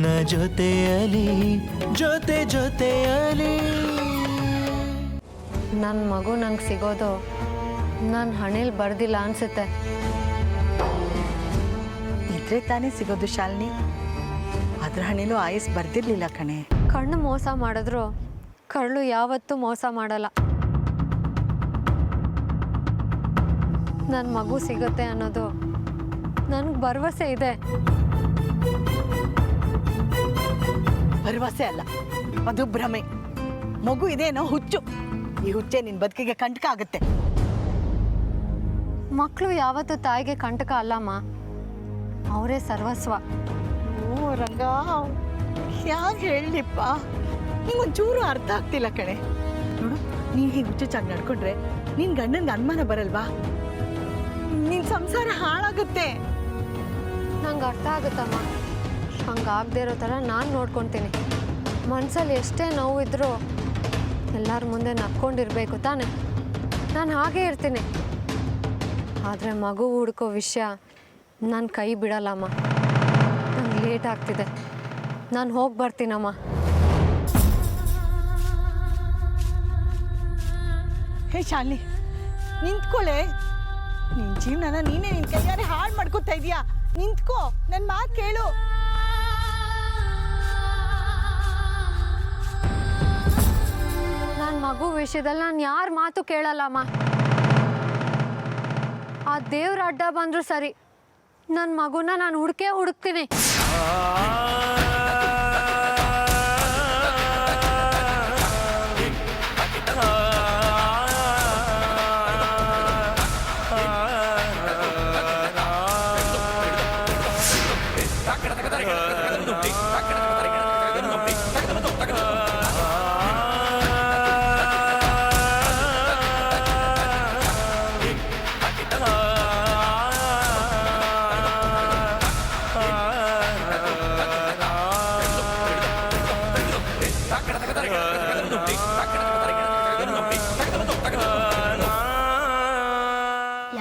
ನಿನ್ನ ಜೊತೆಯಲಿ ಜೊತೆ ಜೊತೆಯಲಿ. ನನ್ನ ಮಗು ನಂಗೆ ಸಿಗೋದು ನನ್ನ ಹಣೆಯಲ್ಲಿ ಬರ್ದಿಲ್ಲ ಅನ್ಸುತ್ತೆ. ಇದ್ರೆ ತಾನೇ ಸಿಗೋದು ಶಾಲಿನಿ. ಅದ್ರ ಹಣೆಲೂ ಆಯಸ್ ಬರ್ದಿರ್ಲಿಲ್ಲ ಕಣೆ. ಕಣ್ಣು ಮೋಸ ಮಾಡಿದ್ರು ಕರಳು ಯಾವತ್ತೂ ಮೋಸ ಮಾಡಲ್ಲ. ನನ್ನ ಮಗು ಸಿಗುತ್ತೆ ಅನ್ನೋದು ನನಗೆ ಭರವಸೆ ಇದೆ. ಭರವಸೆ ಅಲ್ಲ, ಅದು ಭ್ರಮೆ. ಮಗು ಇದೇನೋ ಹುಚ್ಚು. ಈ ಹುಚ್ಚೆ ನಿನ್ನ ಬದುಕಿಗೆ ಕಂಟಕ ಆಗುತ್ತೆ. ಮಕ್ಕಳು ಯಾವತ್ತೂ ತಾಯಿಗೆ ಕಂಟಕ ಅಲ್ಲಮ್ಮ, ಅವರೇ ಸರ್ವಸ್ವ. ಓ ರಂಗ, ಯಾಕೆ ಹೇಳಲಿಪ್ಪ, ನಿಂಗೊಂಚೂರು ಅರ್ಥ ಆಗ್ತಿಲ್ಲ ಕಣೆ. ನೋಡು, ನೀನು ಹೀಗೆ ಹುಚ್ಚುಚ್ಚಾಗಿ ನಡ್ಕೊಂಡ್ರೆ ನಿನ್ನ ಗಂಡನಿಗೆ ಅನುಮಾನ ಬರಲ್ವಾ? ನಿನ್ನ ಸಂಸಾರ ಹಾಳಾಗುತ್ತೆ. ನಂಗೆ ಅರ್ಥ ಆಗುತ್ತಮ್ಮ. ಹಂಗಾಗದೇ ಇರೋ ಥರ ನಾನು ನೋಡ್ಕೊತೀನಿ. ಮನಸ್ಸಲ್ಲಿ ಎಷ್ಟೇ ನೋವಿದ್ರೂ ಎಲ್ಲರ ಮುಂದೆ ನಕ್ಕೊಂಡಿರ್ಬೇಕು ತಾನೆ. ನಾನು ಹಾಗೇ ಇರ್ತೀನಿ. ಆದರೆ ಮಗು ಹುಡ್ಕೋ ವಿಷಯ ನನ್ನ ಕೈ ಬಿಡಲ್ಲಮ್ಮ. ನಂಗೆ ಲೇಟ್ ಆಗ್ತಿದೆ, ನಾನು ಹೋಗಿ ಬರ್ತೀನಮ್ಮ. ಹೇ ಶಾಲಿನಿ, ನಿಂತ್ಕೊಳ್ಳೆ. ನಿನ್ನ ಜೀವನನ ನೀನೇ ನಿನ್ನ ಕೈಯಾರೆ ಹಾಳು ಮಾಡ್ಕೊತಾ ಇದೀಯಾ. ನಿಂತ್ಕೋ, ನನ್ನ ಮಾತು ಕೇಳು. ನನ್ನ ಮಗು ವಿಷಯದಲ್ಲಿ ನಾನು ಯಾರ ಮಾತು ಕೇಳಲ್ಲಮ್ಮ. ಆ ದೇವ್ರ ಅಡ್ಡ ಬಂದರೂ ಸರಿ, ನನ್ನ ಮಗುನ ನಾನು ಹುಡುಕ್ತೀನಿ.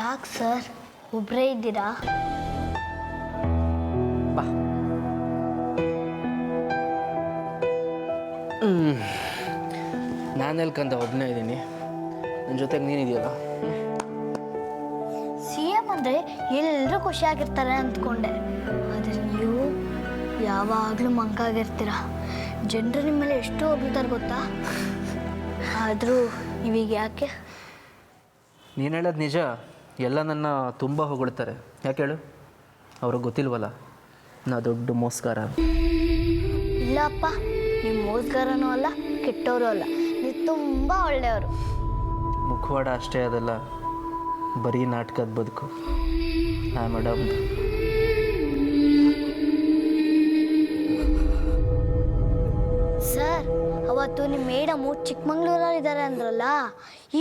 ಯಾಕೆ ಸರ್ ಒಬ್ಬರೇ ಇದ್ದೀರಾ? ಬಾ. ನಾನೆಲ್ಲಿ ಕಂದ ಒಬ್ಬನೇ ಇದ್ದೀನಿ, ನನ್ನ ಜೊತೆಗೆ ನೀನಿದೆಯಲ್ಲ. CM ಅಂದರೆ ಎಲ್ಲರೂ ಖುಷಿಯಾಗಿರ್ತಾರೆ ಅಂದ್ಕೊಂಡೆ, ಆದರೆ ನೀವು ಯಾವಾಗಲೂ ಮಂಕಾಗಿರ್ತೀರ. ಜನರು ನಿಮ್ಮ ಮೇಲೆ ಎಷ್ಟು ಹೊಗಳ್ತಾರೆ ಗೊತ್ತಾ? ಆದರೂ ನೀವೀಗ ಯಾಕೆ? ನೀನು ಹೇಳೋದು ನಿಜ. ಎಲ್ಲ ನನ್ನ ತುಂಬ ಹೊಗಳ್ತಾರೆ. ಯಾಕೆ ಹೇಳು? ಅವ್ರಿಗೆ ಗೊತ್ತಿಲ್ವಲ್ಲ ನಾ ದೊಡ್ಡ ಮೋಸ್ಗಾರ. ಇಲ್ಲಪ್ಪ, ನೀವು ಮೋಸ್ಗಾರನೂ ಅಲ್ಲ, ಕೆಟ್ಟವರು ಅಲ್ಲ. ನೀವು ತುಂಬ ಒಳ್ಳೆಯವರು. ಮುಖವಾಡ ಅಷ್ಟೇ ಅದಲ್ಲ, ಬರೀ ನಾಟಕದ ಬದುಕು. ಮೇಡಮ್, ಸರ್, ಅವತ್ತು ನಿಮ್ಮ ಮೇಡಮು ಚಿಕ್ಕಮಂಗ್ಳೂರಲ್ಲಿ ಇದ್ದಾರೆ ಅಂದ್ರಲ್ಲ,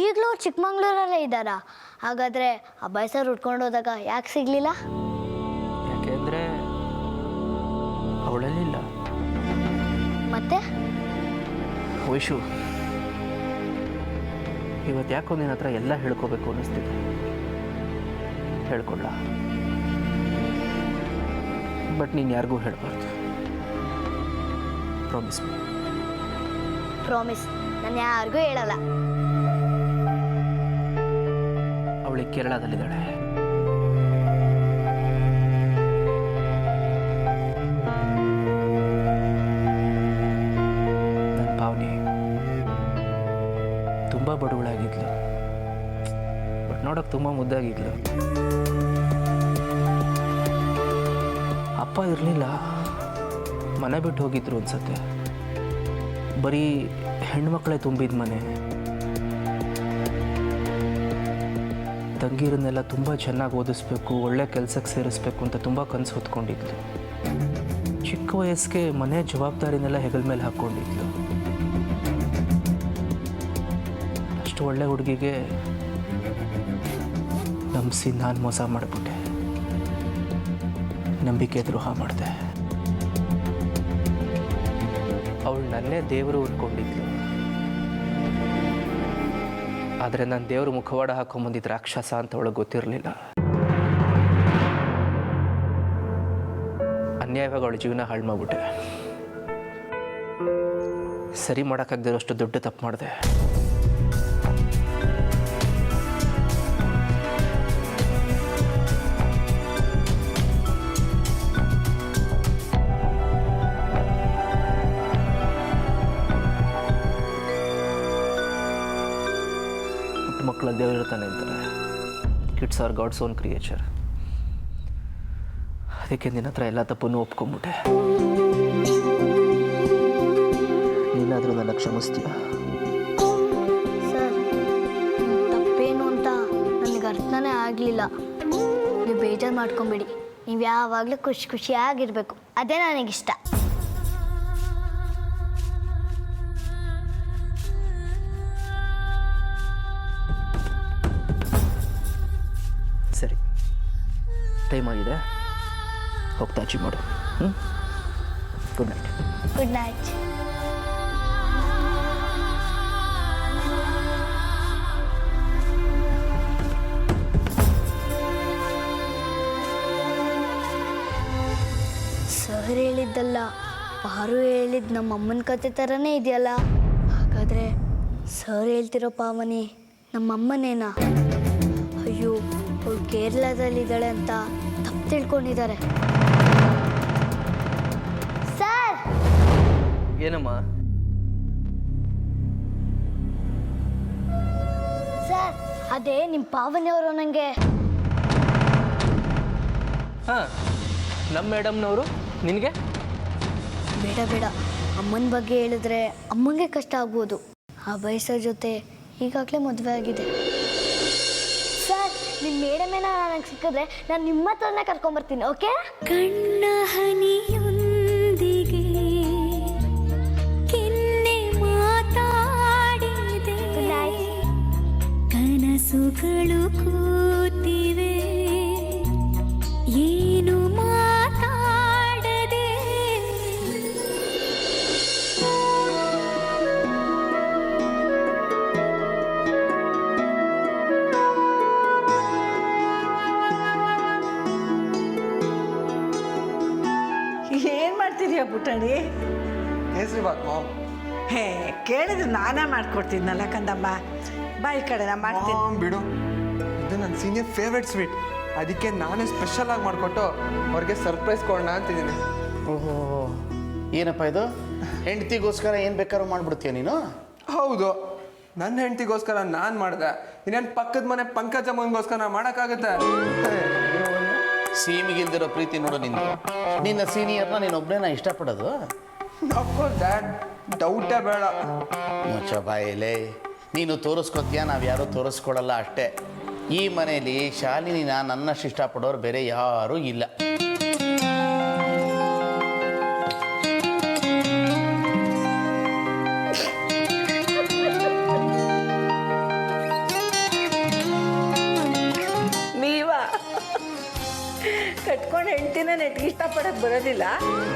ಈಗಲೂ ಚಿಕ್ಕಮಂಗ್ಳೂರಲ್ಲೇ ಇದ್ದಾರಾ? ಹಾಗಾದರೆ ಅಭಯ್ ಸರ್ ಉಟ್ಕೊಂಡು ಹೋದಾಗ ಯಾಕೆ ಸಿಗಲಿಲ್ಲ? ಯಾಕೆಂದರೆ ಅವಳಲ್ಲಿಲ್ಲ. ಮತ್ತೆ ವೈಶು, ಇವತ್ತು ಯಾಕೋ ನಿನ್ನ ಹತ್ರ ಎಲ್ಲ ಹೇಳ್ಕೋಬೇಕು ಅನ್ನಿಸ್ತಿದೆ. ಹೇಳ್ಕೊಳ್ಳ, ಬಟ್ ನೀನು ಯಾರಿಗೂ ಹೇಳಬಾರ್ದು. ಪ್ರಾಮಿಸ್. ಪ್ರಾಮಿಸ್, ನಾನು ಯಾರಿಗೂ ಹೇಳಲ್ಲ. ಅವಳಿಗೆ ಕೇರಳದಲ್ಲಿದ್ದಾಳೆ. ನನ್ನ ಪಾವನಿ ತುಂಬ ಬಡವಳಾಗಿದ್ಲು, ಬಟ್ ನೋಡೋಕೆ ತುಂಬ ಮುದ್ದಾಗಿದ್ಲು. ಅಪ್ಪ ಇರಲಿಲ್ಲ, ಮನೆ ಬಿಟ್ಟು ಹೋಗಿದ್ರು ಅನ್ಸತ್ತೆ. ಬರೀ ಹೆಣ್ಮಕ್ಳೇ ತುಂಬಿದ ಮನೆ. ತಂಗಿರನ್ನೆಲ್ಲ ತುಂಬ ಚೆನ್ನಾಗಿ ಓದಿಸ್ಬೇಕು, ಒಳ್ಳೆ ಕೆಲಸಕ್ಕೆ ಸೇರಿಸ್ಬೇಕು ಅಂತ ತುಂಬ ಕನಸು ಹೊತ್ಕೊಂಡಿದ್ಲು. ಚಿಕ್ಕ ವಯಸ್ಸಿಗೆ ಮನೆ ಜವಾಬ್ದಾರಿನೆಲ್ಲ ಹೆಗಲ ಮೇಲೆ ಹಾಕ್ಕೊಂಡಿದ್ಲು. ಅಷ್ಟು ಒಳ್ಳೆ ಹುಡುಗಿಗೆ ನಂಬಿಸಿ ನಾನು ಮೋಸ ಮಾಡಿಬಿಟ್ಟೆ, ನಂಬಿಕೆ ದ್ರೋಹ ಮಾಡಿದೆ. ಅವಳು ನನ್ನೇ ದೇವರು ಅಂದ್ಕೊಂಡಿದ್ಲು. ಆದರೆ ನಾನು ದೇವರು ಮುಖವಾಡ ಹಾಕೊಂಬಂದಿದ್ದ ರಾಕ್ಷಸ ಅಂತ ಅವಳಿಗೆ ಗೊತ್ತಿರಲಿಲ್ಲ. ಅನ್ಯಾಯವಾಗಿ ಅವಳ ಜೀವನ ಹಾಳು ಮಾಡಿಬಿಟ್ಟೆ. ಸರಿ ಮಾಡೋಕ್ಕಾಗದಿರೋಷ್ಟು ದೊಡ್ಡ ತಪ್ಪು ಮಾಡಿದೆ. ಪುಟ್ಟ ಮಕ್ಕಳ ದೇವರಿರ್ತಾನೆ ಅಂತಾರೆ. Kids are God's own creature. ಅದಕ್ಕೆ ನಿನ್ನ ಹತ್ರ ಎಲ್ಲ ತಪ್ಪನ್ನು ಒಪ್ಕೊಂಬಿಟ್ಟೆ. ನೀನಾದರೂ ನನ್ನ ಕ್ಷಮಿಸ್ತೀಯ? ಸರ್ ತಪ್ಪೇನು ಅಂತ ನನಗೆ ಅರ್ಥನೇ ಆಗಲಿಲ್ಲ. ನೀವು ಬೇಜಾರು ಮಾಡ್ಕೊಂಬೇಡಿ. ನೀವು ಯಾವಾಗಲೂ ಖುಷಿಯಾಗಿರಬೇಕು, ಅದೇ ನನಗಿಷ್ಟ. ಸರಿ, ಟೈಮ್ ಆಗಿದೆ, ಹೋಗ್ತಾ ಅಚೀವ್ ಮಾಡು. Good night. Good night. Sir ಹೇಳಿದ್ದಲ್ಲ, ಪಾರು ಹೇಳಿದ್ದು ನಮ್ಮ ಅಮ್ಮನ ಕತೆ ಥರನೇ ಇದೆಯಲ್ಲ. ಹಾಗಾದರೆ ಸರ್ ಹೇಳ್ತಿರೋ ಪಾವನಿ ನಮ್ಮಮ್ಮನೇನಾ? ಅಯ್ಯೋ, ಅವಳು ಕೇರಳದಲ್ಲಿದ್ದಾಳೆ ಅಂತ ತಪ್ಪು ತಿಳ್ಕೊಂಡಿದ್ದಾರೆ. ಸರ್ ಏನಮ್ಮ? ಸರ್, ಅದೇ ನಿಮ್ಮ ಪಾವನಿಯವರು ನನಗೆ. ಹಾಂ, ನಮ್ಮ ಮೇಡಮ್ನವರು ನಿನಗೆ? ಬೇಡ ಬೇಡ, ಅಮ್ಮನ ಬಗ್ಗೆ ಹೇಳಿದ್ರೆ ಅಮ್ಮಂಗೆ ಕಷ್ಟ ಆಗ್ಬೋದು. ಆ ಬಯಸೋ ಜೊತೆ ಈಗಾಗಲೇ ಮದುವೆ ಆಗಿದೆ. ಸರ್, ನಿಮ್ಮ ಮೇಡಮೇನ ನನಗೆ ಸಿಕ್ಕಿದ್ರೆ ನಾನು ನಿಮ್ಮ ಹತ್ರನೇ ಕರ್ಕೊಂಬರ್ತೀನಿ, ಓಕೆ? ಕಣ್ಣ ಹನಿಯೊಂದಿಗೆ ಕೆನ್ನೆ ಮಾತಾಡಿದೆ, ಕನಸುಗಳು ಕೂತಿವೆ ಏನು ಮಾತಾಡದೆ. ಏನು ಮಾಡ್ತಿದ್ಯಾ ಪುಟ್ಟಣಿ? ಕೇಸರಿ ಬಾತ್ ಮಾಮ್. ಹೇ, ಕೇಳಿದ್ರೆ ನಾನೇ ಮಾಡ್ಕೊಡ್ತಿದ್ನಲ್ಲ ಕಂದಮ್ಮ. ಬಾ ಈ ಕಡೆ, ನಾ ಮಾಡ್ತೀನಿ. ಮಾಮ್ ಬಿಡು, ಇದು ನನ್ನ ಸೀನಿಯರ್ ಫೇವ್ರೆಟ್ ಸ್ವೀಟ್. ಅದಕ್ಕೆ ನಾನೇ ಸ್ಪೆಷಲ್ ಆಗಿ ಮಾಡಿಕೊಟ್ಟು ಅವ್ರಿಗೆ ಸರ್ಪ್ರೈಸ್ ಕೊಡೋಣ ಅಂತಿದ್ದೀನಿ. ಓಹೋ, ಏನಪ್ಪ ಇದು? ಹೆಂಡತಿಗೋಸ್ಕರ ಏನು ಬೇಕಾದ್ರೂ ಮಾಡಿಬಿಡ್ತೀಯ ನೀನು? ಹೌದು, ನನ್ನ ಹೆಂಡತಿಗೋಸ್ಕರ ನಾನು ಮಾಡಿದೆ. ಇನ್ನೇನು ಪಕ್ಕದ ಮನೆ ಪಂಕಜಮ್ಮನಿಗೋಸ್ಕರ ಮಾಡೋಕ್ಕಾಗುತ್ತೆ? ಸೀಮಿಗಿಲ್ದಿರೋ ಪ್ರೀತಿ ನೋಡು ನಿಂದು. ನಿನ್ನ ಸೀನಿಯರ್ನ ನೀನೊಬ್ಬನೇ ಇಷ್ಟಪಡೋದು? ಅಫ್ಕೋರ್ಸ್ ಡ್ಯಾಡ್, ಡೌಟೇ ಬೇಡ. ಮುಚ್ಚ ಬಾಯಲೇ, ನೀನು ತೋರಿಸ್ಕೊತೀಯ, ನಾವು ಯಾರೂ ತೋರಿಸ್ಕೊಡಲ್ಲ ಅಷ್ಟೇ. ಈ ಮನೆಯಲ್ಲಿ ಶಾಲಿನಿನ ನನ್ನಷ್ಟು ಇಷ್ಟಪಡೋರು ಬೇರೆ ಯಾರೂ ಇಲ್ಲ. ಕಟ್ಕೊಂಡು ಹೆಂಡ್ತಿನ ನೆಟ್ಗೆ ಇಷ್ಟಪಡೋಕ್ಕೆ ಬರೋದಿಲ್ಲ,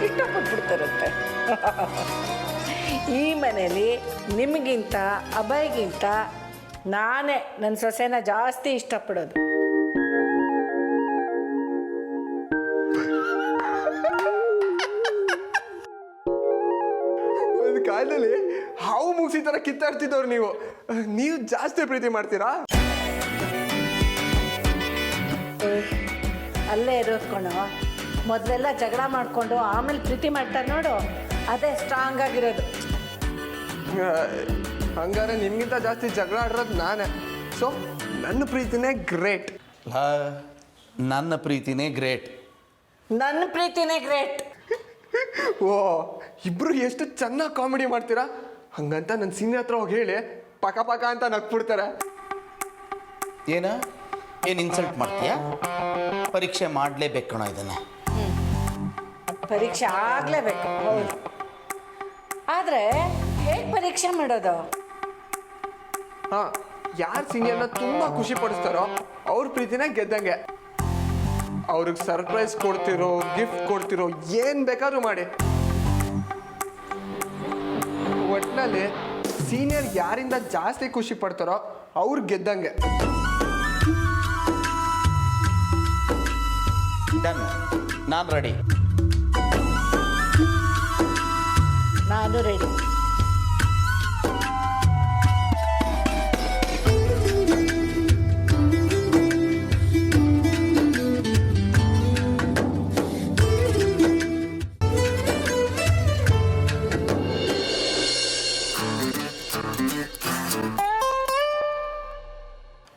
ಇಷ್ಟಪಟ್ಬಿಡ್ತಾರಂತೆ. ಈ ಮನೇಲಿ ನಿಮಗಿಂತ ಅಭಯ್ಗಿಂತ ನಾನೇ ನನ್ನ ಸೊಸೆನ ಜಾಸ್ತಿ ಇಷ್ಟಪಡೋದು. ಒಂದು ಕಾಲದಲ್ಲಿ ಹಾವು ಮುಗಿಸಿ ಥರ ಕಿತ್ತಾಡ್ತಿದ್ದವ್ರು ನೀವು. ನೀವು ಜಾಸ್ತಿ ಪ್ರೀತಿ ಮಾಡ್ತೀರಾ? ಅಲ್ಲೇ ಇರೋದ್ಕೊಂಡು ಮೊದಲೆಲ್ಲ ಜಗಳ ಮಾಡಿಕೊಂಡು ಆಮೇಲೆ ಪ್ರೀತಿ ಮಾಡ್ತಾರೆ ನೋಡು, ಅದೇ ಸ್ಟ್ರಾಂಗ್ ಆಗಿರೋದು. ಹಂಗಾರೆ ನಿಮ್ಗಿಂತ ಜಾಸ್ತಿ ಜಗಳ ಆಡಿರೋದು ನಾನೇ. ಸೊ ನನ್ನ ಪ್ರೀತಿನೇ ಗ್ರೇಟ್. ನನ್ನ ಪ್ರೀತಿನೇ ಗ್ರೇಟ್. ನನ್ನ ಪ್ರೀತಿನೇ ಗ್ರೇಟ್. ಓ, ಇಬ್ರು ಎಷ್ಟು ಚೆನ್ನಾಗಿ ಕಾಮಿಡಿ ಮಾಡ್ತೀರಾ. ಹಂಗಂತ ನನ್ನ ಸೀನಿಯರ್ ಹತ್ರ ಹೋಗಿ ಹೇಳಿ ಪಕ ಪಕ ಅಂತ ನಗ್ಬಿಡ್ತಾರೆ. ಏನು ಇನ್ಸಲ್ಟ್ ಮಾಡ್ತೀಯಾ? ಪರೀಕ್ಷೆ ಮಾಡಲೇಬೇಕಣೋ ಇದನ್ನು. ಪರೀಕ್ಷೆ ಆಗಲೇಬೇಕು, ಹೌದು. ಆದರೆ ಹೇಗೆ ಪರೀಕ್ಷೆ ಮಾಡೋದು? ಹಾಂ, ಯಾರು ಸೀನಿಯರ್ನ ತುಂಬ ಖುಷಿ ಪಡಿಸ್ತಾರೋ ಅವ್ರ ಪ್ರೀತಿನೇ ಗೆದ್ದಂಗೆ. ಅವ್ರಿಗೆ ಸರ್ಪ್ರೈಸ್ ಕೊಡ್ತಿರೋ, ಗಿಫ್ಟ್ ಕೊಡ್ತಿರೋ, ಏನು ಬೇಕಾದ್ರೂ ಮಾಡಿ. ಒಟ್ಟಿನಲ್ಲಿ ಸೀನಿಯರ್ ಯಾರಿಂದ ಜಾಸ್ತಿ ಖುಷಿ ಪಡ್ತಾರೋ ಅವ್ರು ಗೆದ್ದಂಗೆ. ಡನ್, ನಾನು ರೆಡಿ. ನಾನು ರೆಡಿ.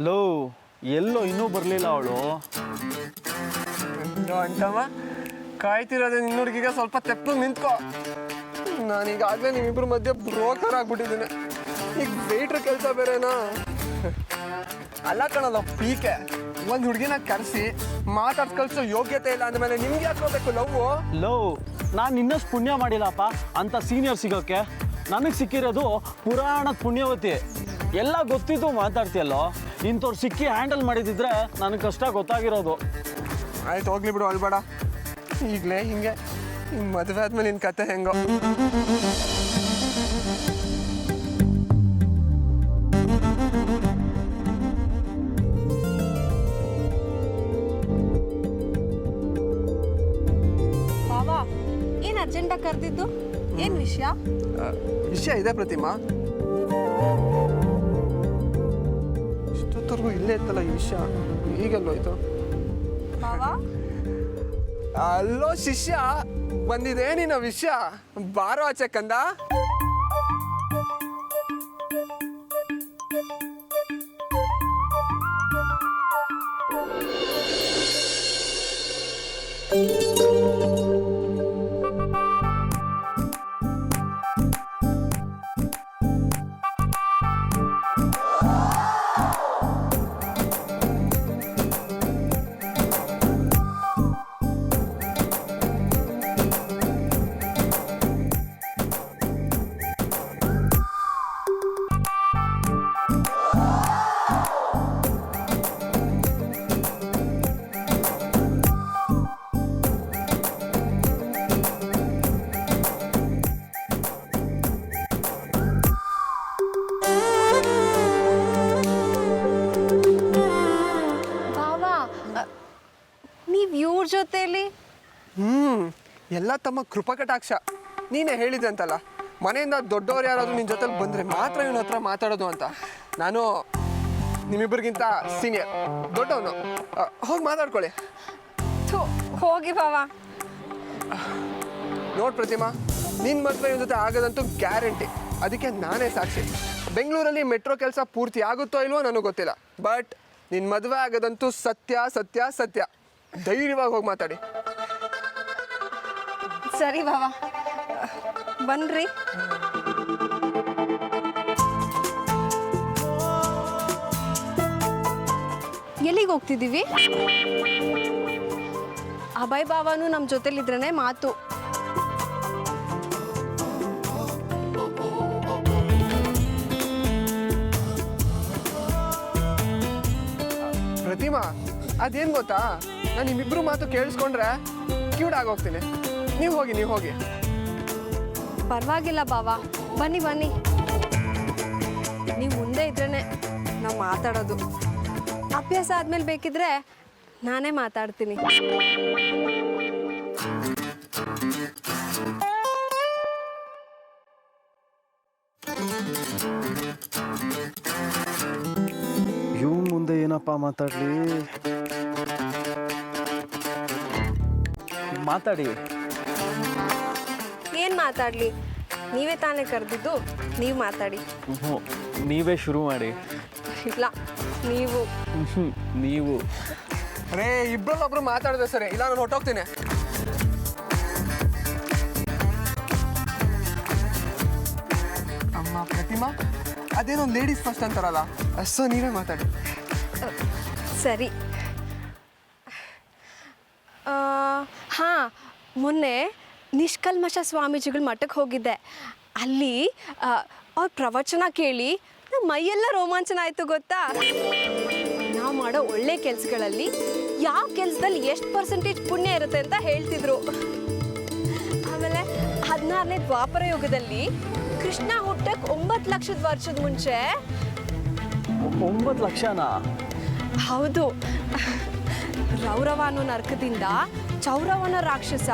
ಲೋ ಎಲ್ಲೋ ಇನ್ನೂ ಬರಲಿಲ್ಲ ಅವಳು. ಅಂಟಮ್ಮ ಕಾಯ್ತಿರೋದೇ ನಿನ್ನ ಹುಡುಗಿಗೆ ಸ್ವಲ್ಪ ತೆಪ್ಪು ನಿಂತ್ಕೋ. ನಾನೀಗಾಗಲೇ ನಿಮ್ಮಿಬ್ರ ಮಧ್ಯೆ ಬ್ರೋಕರ್ ಆಗ್ಬಿಟ್ಟಿದ್ದೀನಿ. ಈಗ ವೇಟ್ರ್ ಕೆಲಸ ಬೇರೆನಾ? ಅಲ್ಲ ಕಣಲ್ಲ ಪೀಕೆ, ಒಂದು ಹುಡುಗಿನ ಕರೆಸಿ ಮಾತಾಡ್ಸ್ ಕಳ್ಸೋ ಯೋಗ್ಯತೆ ಇಲ್ಲ ಅಂದಮೇಲೆ ನಿಮ್ಗೆ ಯಾಕೋಬೇಕು ಲವ್? ಲೋ ನಾನು ಇನ್ನಷ್ಟು ಪುಣ್ಯ ಮಾಡಿಲ್ಲಪ್ಪ ಅಂತ ಸೀನಿಯರ್ ಸಿಗೋಕ್ಕೆ. ನನಗೆ ಸಿಕ್ಕಿರೋದು ಪುರಾಣದ ಪುಣ್ಯವತಿ. ಎಲ್ಲ ಗೊತ್ತಿದ್ದು ಮಾತಾಡ್ತೀಯಲ್ಲೋ. ಇಂಥವ್ರು ಸಿಕ್ಕಿ ಹ್ಯಾಂಡಲ್ ಮಾಡಿದಿದ್ರೆ ನನಗೆ ಕಷ್ಟ ಗೊತ್ತಾಗಿರೋದು. ಆಯ್ತು ಹೋಗ್ಲಿ ಬಿಡು, ಅಳ್ಬೇಡ. ಈಗಲೇ ಹಿಂಗೆ ಮದುವೆ ಆದ್ಮೇಲೆ ನಿನ್ನ ಕತೆ ಹೆಂಗೋ. ಬಾವಾ ಏನು ಅರ್ಜೆಂಟಾಗಿ ಕರೆದಿದ್ದು? ಏನು ವಿಷಯ? ವಿಷಯ ಇದೆ ಪ್ರತಿಮಾ. ಇಷ್ಟೊತ್ತರೆಗೂ ಇಲ್ಲೇ ಇತ್ತಲ್ಲ ಈ ವಿಷಯ, ಈಗೆಲ್ಲೋಯ್ತು? ಬಾವಾ ಅಲ್ಲೋ ಶಿಷ್ಯ, ಬಂದಿದೆ ನಿನ್ನ ವಿಷಯ. ಬಾರೋ ಆಚೆ ಕಂದ. ಇವ್ರ ಜೊತೆಲಿ? ಎಲ್ಲ ತಮ್ಮ ಕೃಪಕಟಾಕ್ಷ. ನೀನೇ ಹೇಳಿದೆ ಅಂತಲ್ಲ, ಮನೆಯಿಂದ ದೊಡ್ಡವ್ರು ಯಾರಾದರೂ ನಿನ್ನ ಜೊತೆಲಿ ಬಂದರೆ ಮಾತ್ರ ಇವನ ಹತ್ರ ಮಾತಾಡೋದು ಅಂತ. ನಾನು ನಿಮ್ಮಿಬ್ಬರಿಗಿಂತ ಸೀನಿಯರ್, ದೊಡ್ಡವನು. ಹೋಗಿ ಮಾತಾಡ್ಕೊಳ್ಳಿ. ಹೋಗಿ ಬಾವಾ. ನೋಡ್ ಪ್ರತಿಮಾ, ನಿನ್ನ ಮದುವೆ ಇವನ ಜೊತೆ ಆಗೋದಂತೂ ಗ್ಯಾರಂಟಿ. ಅದಕ್ಕೆ ನಾನೇ ಸಾಕ್ಷಿ. ಬೆಂಗಳೂರಲ್ಲಿ ಮೆಟ್ರೋ ಕೆಲಸ ಪೂರ್ತಿ ಆಗುತ್ತೋ ಇಲ್ವೋ ನನಗೆ ಗೊತ್ತಿಲ್ಲ, ಬಟ್ ನಿನ್ನ ಮದುವೆ ಆಗೋದಂತೂ ಸತ್ಯ ಸತ್ಯ ಸತ್ಯ. ಧೈರ್ಯವಾಗಿ ಹೋಗಿ ಮಾತಾಡಿ. ಸರಿ ಬಾವಾ, ಬನ್ರಿ. ಎಲ್ಲಿಗೆ ಹೋಗ್ತಿದ್ದೀವಿ? ಅಭಯ್ ಬಾವಾನು ನಮ್ಮ ಜೊತೆಲಿದ್ರೇ ಮಾತು. ಪ್ರತಿಮಾ, ಅದೇನು ಗೊತ್ತಾ, ನಾನು ನಿಮ್ಮಿಬ್ರು ಮಾತು ಕೇಳಿಸ್ಕೊಂಡ್ರೆ ಕ್ಯೂಡ್ ಆಗೋಗ್ತೀನಿ. ನೀವು ಹೋಗಿ. ಪರವಾಗಿಲ್ಲ ಬಾವಾ, ಬನ್ನಿ ಬನ್ನಿ. ನೀವು ಮುಂದೆ ಇದ್ರೇ ನಾವು ಮಾತಾಡೋದು. ಅಭ್ಯಾಸ ಆದ್ಮೇಲೆ ಬೇಕಿದ್ರೆ ನಾನೇ ಮಾತಾಡ್ತೀನಿ. ಇವ್ ಮುಂದೆ ಏನಪ್ಪ ಮಾತಾಡ್ಲಿ? ಮಾತಾಡಿ. ಏನು ಮಾತಾಡಲಿ? ನೀವೇ ತಾನೇ ಕರೆದಿದ್ದು, ನೀವು ಮಾತಾಡಿ. ನೀವೇ ಶುರು ಮಾಡಿ. ಇಲ್ಲ, ನೀವು. ನೀವು ಅರೇ, ಇಬ್ಬರಲ್ಲೊಬ್ರು ಮಾತಾಡಿದೆ ಸರಿ, ಇಲ್ಲ ನಾನು ಹೊಟ್ಟೋಗ್ತೀನಿ. ಅಮ್ಮ ಪ್ರತಿಮಾ, ಅದೇನೋ ಲೇಡೀಸ್ ಫಸ್ಟ್ ಅಂತಾರಲ್ಲ, ಸೊ ನೀವೇ ಮಾತಾಡಿ. ಸರಿ. ಹಾಂ, ಮೊನ್ನೆ ನಿಷ್ಕಲ್ಮಶ ಸ್ವಾಮೀಜಿಗಳ ಮಠಕ್ಕೆ ಹೋಗಿದ್ದೆ. ಅಲ್ಲಿ ಅವ್ರ ಪ್ರವಚನ ಕೇಳಿ ನಮ್ಮ ಮೈಯೆಲ್ಲ ರೋಮಾಂಚನ ಆಯಿತು ಗೊತ್ತಾ. ನಾವು ಮಾಡೋ ಒಳ್ಳೆ ಕೆಲಸಗಳಲ್ಲಿ ಯಾವ ಕೆಲಸದಲ್ಲಿ ಎಷ್ಟು ಪರ್ಸೆಂಟೇಜ್ ಪುಣ್ಯ ಇರುತ್ತೆ ಅಂತ ಹೇಳ್ತಿದ್ರು. ಆಮೇಲೆ 16ನೇ ದ್ವಾಪರ ಯುಗದಲ್ಲಿ ಕೃಷ್ಣ ಹುಟ್ಟಕ್ಕೆ 9 ಲಕ್ಷದ ವರ್ಷದ ಮುಂಚೆ. 9 ಲಕ್ಷನಾ? ಹೌದು. ರೌರವ ಅನ್ನೋ ನರಕದಿಂದ ಚೌರವನ ರಾಕ್ಷಸ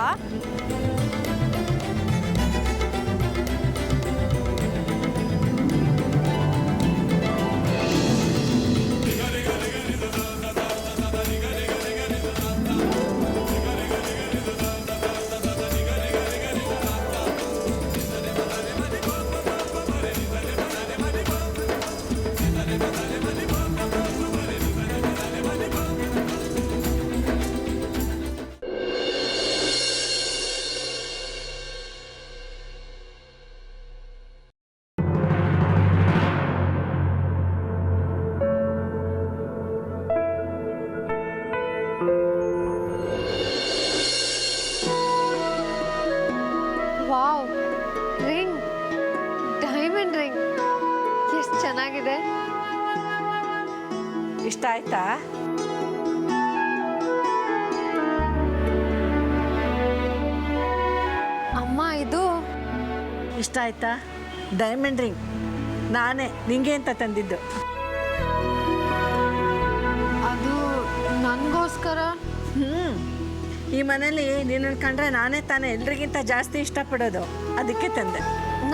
ಇಷ್ಟ ಆಯ್ತಾ? ಅಮ್ಮ ಇದು ಇಷ್ಟ ಆಯ್ತಾ? ಡೈಮಂಡ್ ರಿಂಗ್ ನಾನೇ ನಿಂಗೆ ಅಂತ ತಂದಿದ್ದು. ಅದು ನನಗೋಸ್ಕರ. ಈ ಮನೇಲಿ ನಿನ್ನನ್ನು ಕಂಡ್ರೆ ನಾನೇ ತಾನೇ ಎಲ್ರಿಗಿಂತ ಜಾಸ್ತಿ ಇಷ್ಟಪಡೋದು, ಅದಕ್ಕೆ ತಂದೆ.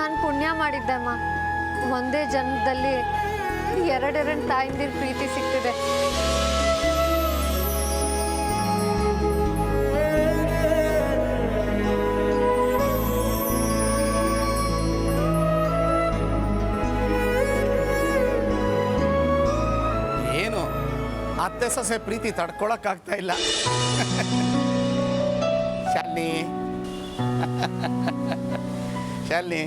ನಾನು ಪುಣ್ಯ ಮಾಡಿದ್ದೆ ಅಮ್ಮ. ಒಂದೇ ಜನ್ಮದಲ್ಲಿ ಎರಡೆರಡು ತಾಯಿಂದಿರ ಪ್ರೀತಿ ಸಿಗ್ತಿದೆ. ಏನು ಅತ್ತೆ ಸೊಸೆ ಪ್ರೀತಿ ತಡ್ಕೊಳಕ್ಕಾಗ್ತಾ ಇಲ್ಲ. ಶಾಲಿನಿ ಶಾಲಿನಿ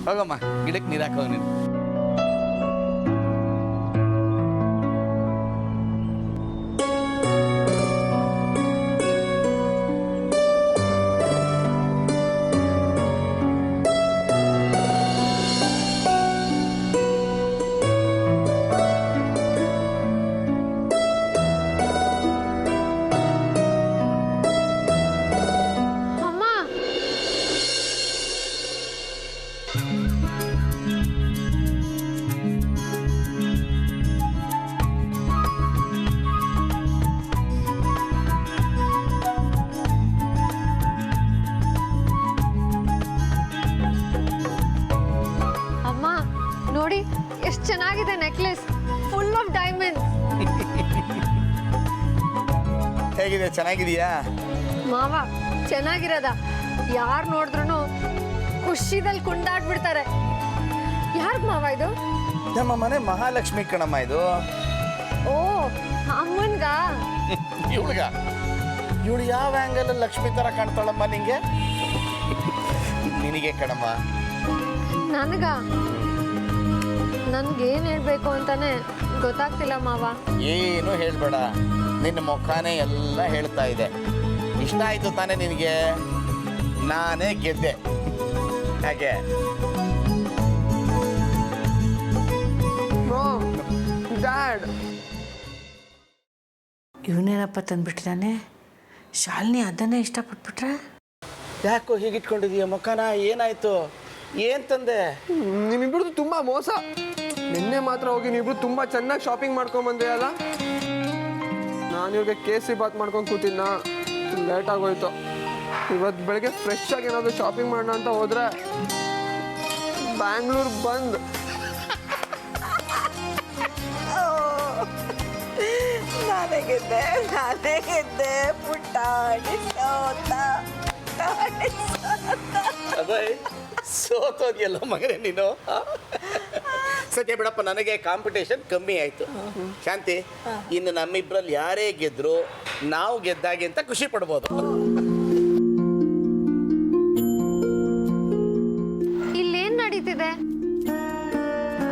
ಹೋಗಮ್ಮ, ಗಿಡಕ್ಕೆ ನೀರು ಹಾಕೋ ನೀನು. ಅಮ್ಮ, ಅಮ್ಮ ನೋಡಿ ಎಷ್ಟು ಚೆನ್ನಾಗಿದೆ ನೆಕ್ಲೆಸ್, ಫುಲ್ ಆಫ್ ಡೈಮಂಡ್. ಹೇಗಿದೆ, ಚೆನ್ನಾಗಿದೆಯಾ? ಮಾವ ಚೆನ್ನಾಗಿರೋದ? ಯಾರು ನೋಡಿದ್ರು ಖುಷಿದಲ್ಲಿ ಕುಂದಾಡ್ಬಿಡ್ತಾರೆ. ಯಾರ್ಗ್ ಮಾವ ಇದು? ನಮ್ಮ ಮನೆ ಮಹಾಲಕ್ಷ್ಮಿ ಕಣಮ್ಮ ಇದು. ಓ, ಅಮ್ಮನ್ಗ? ಇವಳಿಗ ಇವಳು ಯಾವ ಆ್ಯಂಗಲ್ ಲಕ್ಷ್ಮಿ ಥರ ಕಾಣ್ತಾಳಮ್ಮ ನಿಂಗೆ? ನಿನಗೆ ಕಣಮ್ಮ. ನನಗ ನನ್ಗೇನು ಹೇಳ್ಬೇಕು ಅಂತಾನೆ ಗೊತ್ತಾಗ್ತಿಲ್ಲ ಮಾವ. ಏನು ಹೇಳ್ಬೇಡ, ನಿನ್ನ ಮುಖಾನೇ ಎಲ್ಲ ಹೇಳ್ತಾ ಇದೆ. ಇಷ್ಟ ಆಯ್ತು ತಾನೇ ನಿನಗೆ? ನಾನೇ ಗೆದ್ದೆ. ಹಾಗೆ ಡ್ಯಾಡ್, ಇವನೇನಪ್ಪ ತಂದ್ಬಿಟ್ಟಿದ್ದಾನೆ? ಶಾಲಿನಿ ಅದನ್ನೇ ಇಷ್ಟಪಟ್ಬಿಟ್ರೆ? ಯಾಕೋ ಹೀಗಿಟ್ಕೊಂಡಿದೀಯ ಮುಖಾನ? ಏನಾಯ್ತು? ಏನು ತಂದೆ? ನಿಮ್ಮಿಬ್ರದ್ದು ತುಂಬ ಮೋಸ. ನಿನ್ನೆ ಮಾತ್ರ ಹೋಗಿ ನೀವಿಬ್ರು ತುಂಬ ಚೆನ್ನಾಗಿ ಶಾಪಿಂಗ್ ಮಾಡ್ಕೊಂಬಂದ್ರಿ ಅಲ್ಲ. ನಾನು ಇವ್ರಿಗೆ ಕೇಸರಿ ಬಾತ್ ಮಾಡ್ಕೊಂಡು ಕೂತಿದ್ನ, ಲೇಟ್ ಆಗೋಯ್ತು. ಇವತ್ತು ಬೆಳಗ್ಗೆ ಫ್ರೆಶ್ ಆಗಿ ಏನಾದರೂ ಶಾಪಿಂಗ್ ಮಾಡೋಣ ಅಂತ ಹೋದ್ರೆ ಬ್ಯಾಂಗ್ಳೂರ್ ಬಂದ್. ನಾನೇ ಗೆದ್ದೆ ಪುಟ್ಟಾಡಿ ಸೋತ. ಅಭಯ್, ಸೋತೋದ್ಯಲ್ಲ ಮಗನೇ ನೀನು. ಸತ್ಯ ಬಿಡಪ್ಪ, ನನಗೆ ಕಾಂಪಿಟೇಷನ್ ಕಮ್ಮಿ ಆಯಿತು. ಶಾಂತಿ, ಇನ್ನು ನಮ್ಮಿಬ್ಬರಲ್ಲಿ ಯಾರೇ ಗೆದ್ರು ನಾವು ಗೆದ್ದಾಗೆ ಅಂತ ಖುಷಿ ಪಡ್ಬೋದು. ಇಲ್ಲೇನ್ ನಡೀತಿದೆ?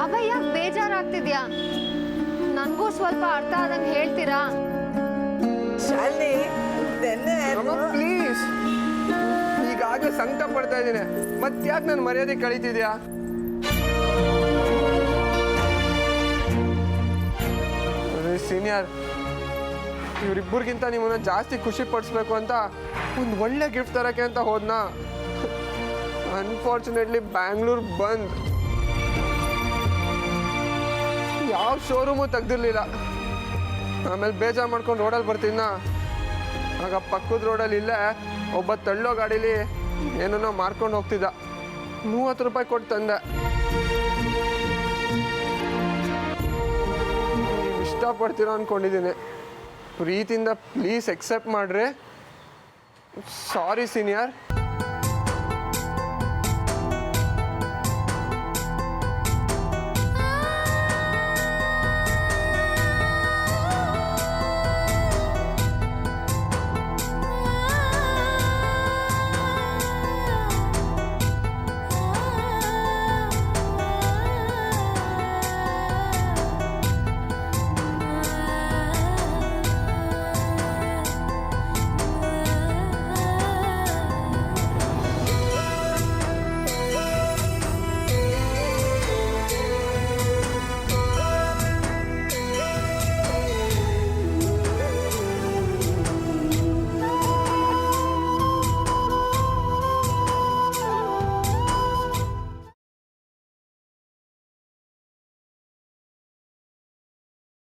ಅಭಯ್ ಯಾಕೆ ಬೇಜಾರಾಗ್ತಿದ್ಯಾ? ನನಗೂ ಸ್ವಲ್ಪ ಅರ್ಥ ಆದಂಗೆ ಹೇಳ್ತೀರಾ? ಶಾಲಿನಿ ಪ್ಲೀಸ್, ಈಗಾಗಲೇ ಸಂಕಟ ಪಡ್ತಾ ಇದ್ದೀನಿ, ಮತ್ತ್ಯಾಕೆ ನಾನು ಮರ್ಯಾದೆ ಕಳೀತಿದ್ಯಾ? ಸೀನಿಯರ್, ಇವರಿಬ್ಬರಿಗಿಂತ ನಿಮ್ಮನ್ನ ಜಾಸ್ತಿ ಖುಷಿ ಪಡಿಸ್ಬೇಕು ಅಂತ ಒಂದು ಒಳ್ಳೆ ಗಿಫ್ಟ್ ತರಕ್ಕೆ ಅಂತ ಹೋದ್ನಾ. ಅನ್ಫಾರ್ಚುನೇಟ್ಲಿ ಬ್ಯಾಂಗ್ಳೂರ್ ಬಂದ್. ಯಾವ ಶೋರೂಮು ತೆಗ್ದಿರ್ಲಿಲ್ಲ. ಆಮೇಲೆ ಬೇಜಾರು ಮಾಡ್ಕೊಂಡು ರೋಡಲ್ಲಿ ಬರ್ತಿದ್ನ. ಆಗ ಪಕ್ಕದ ರೋಡಲ್ಲಿ ಇಲ್ಲೇ ಒಬ್ಬ ತಳ್ಳೋ ಗಾಡೀಲಿ ಏನನ್ನೋ ಮಾರ್ಕೊಂಡು ಹೋಗ್ತಿದ್ದ. 30 ರೂಪಾಯಿ ಕೊಟ್ಟು ತಂದೆ. ನೀವು ಇಷ್ಟಪಡ್ತೀರೋ ಅಂದ್ಕೊಂಡಿದ್ದೀನಿ. ಪ್ರೀತಿಯಿಂದ ಪ್ಲೀಸ್ ಎಕ್ಸೆಪ್ಟ್ ಮಾಡ್ರಿ. ಸಾರಿ ಸೀನಿಯರ್.